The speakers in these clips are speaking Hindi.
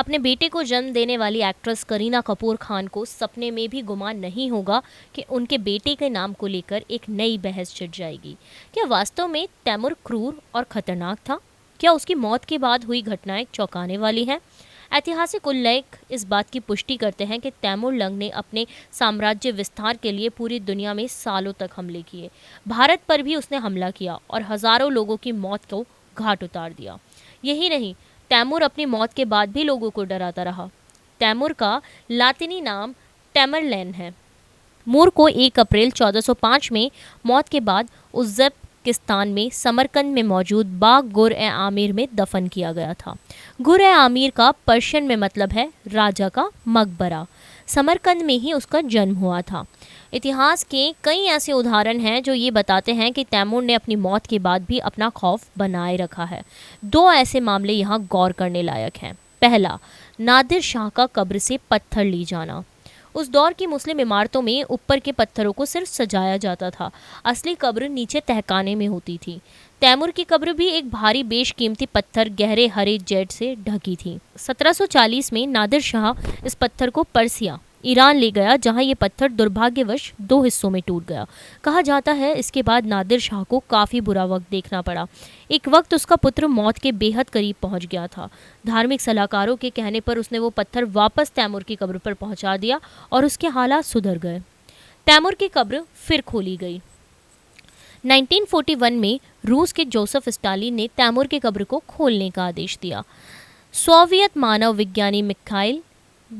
अपने बेटे को जन्म देने वाली एक्ट्रेस करीना कपूर खान को सपने में भी गुमान नहीं होगा कि उनके बेटे के नाम को लेकर एक नई बहस छिड़ जाएगी। क्या वास्तव में तैमूर क्रूर और खतरनाक था? क्या उसकी मौत के बाद हुई घटनाएं चौंकाने वाली हैं? ऐतिहासिक उल्लेख इस बात की पुष्टि करते हैं कि तैमूर लंग ने अपने साम्राज्य विस्तार के लिए पूरी दुनिया में सालों तक हमले किए। भारत पर भी उसने हमला किया और हजारों लोगों की मौत को घाट उतार दिया। यही नहीं, तैमूर अपनी मौत के बाद भी लोगों को डराता रहा। तैमूर का लातिनी नाम टैमरलैन है। मूर को 1 अप्रैल 1405 में मौत के बाद उज़्बेकिस्तान में समरकंद में मौजूद बाग गुर-ए-आमिर में दफन किया गया था। गुर-ए-आमिर का पर्शियन में मतलब है राजा का मकबरा। समरकंद में ही उसका जन्म हुआ था। इतिहास के कई ऐसे उदाहरण हैं जो ये बताते हैं कि तैमूर ने अपनी मौत के बाद भी अपना खौफ बनाए रखा है। 2 ऐसे मामले यहाँ गौर करने लायक हैं। पहला, नादिर शाह का कब्र से पत्थर ली जाना। उस दौर की मुस्लिम इमारतों में ऊपर के पत्थरों को सिर्फ सजाया जाता था, असली कब्र नीचे तहखाने में होती थी। तैमूर की कब्र भी एक भारी बेशकीमती पत्थर गहरे हरे जेड से ढकी थी। 1740 में नादिर शाह इस पत्थर को पर्सिया ईरान ले गया, जहां ये पत्थर दुर्भाग्यवश 2 हिस्सों में टूट गया। कहा जाता है इसके बाद नादिर शाह को काफ़ी बुरा वक्त देखना पड़ा। एक वक्त उसका पुत्र मौत के बेहद करीब पहुंच गया था। धार्मिक सलाहकारों के कहने पर उसने वो पत्थर वापस तैमूर की कब्र पर पहुंचा दिया और उसके हालात सुधर गए। तैमूर की कब्र फिर खोली गई। 1941 में रूस के जोसेफ स्टालिन ने तैमूर की कब्र को खोलने का आदेश दिया। सोवियत मानव विज्ञानी मिखाइल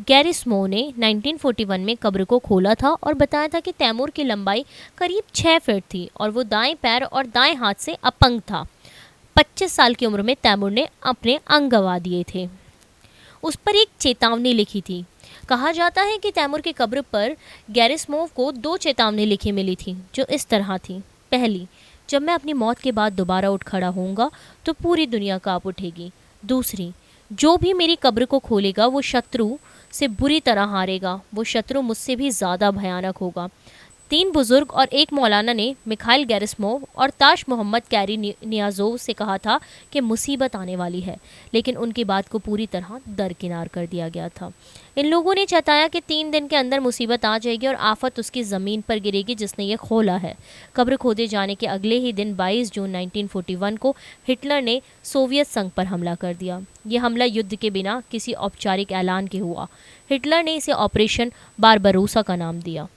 गैरिस्मोव ने 1941 में कब्र को खोला था और बताया था कि तैमूर की लंबाई करीब 6 फीट थी और वो दाएं पैर और दाएं हाथ से अपंग था। 25 साल की उम्र में तैमूर ने अपने अंग गंवा दिए थे। उस पर एक चेतावनी लिखी थी। कहा जाता है कि तैमूर की कब्र पर गैरिस्मोव को 2 चेतावनी लिखी मिली थी जो इस तरह थी। पहली, जब मैं अपनी मौत के बाद दोबारा उठ खड़ा होऊंगा तो पूरी दुनिया कांप उठेगी। दूसरी, जो भी मेरी कब्र को खोलेगा वो शत्रु से बुरी तरह हारेगा, वो शत्रु मुझसे भी ज़्यादा भयानक होगा। 3 बुजुर्ग और एक मौलाना ने मिखाइल गैरिस्मोव और ताश मोहम्मद कैरी नियाज़ोव से कहा था कि मुसीबत आने वाली है, लेकिन उनकी बात को पूरी तरह दरकिनार कर दिया गया था। इन लोगों ने चेताया कि 3 दिन के अंदर मुसीबत आ जाएगी और आफत उसकी ज़मीन पर गिरेगी जिसने ये खोला है। कब्र खोदे जाने के अगले ही दिन 22 जून 1941 को हिटलर ने सोवियत संघ पर हमला कर दिया। ये हमला युद्ध के बिना किसी औपचारिक ऐलान के हुआ। हिटलर ने इसे ऑपरेशन बारबरोसा का नाम दिया।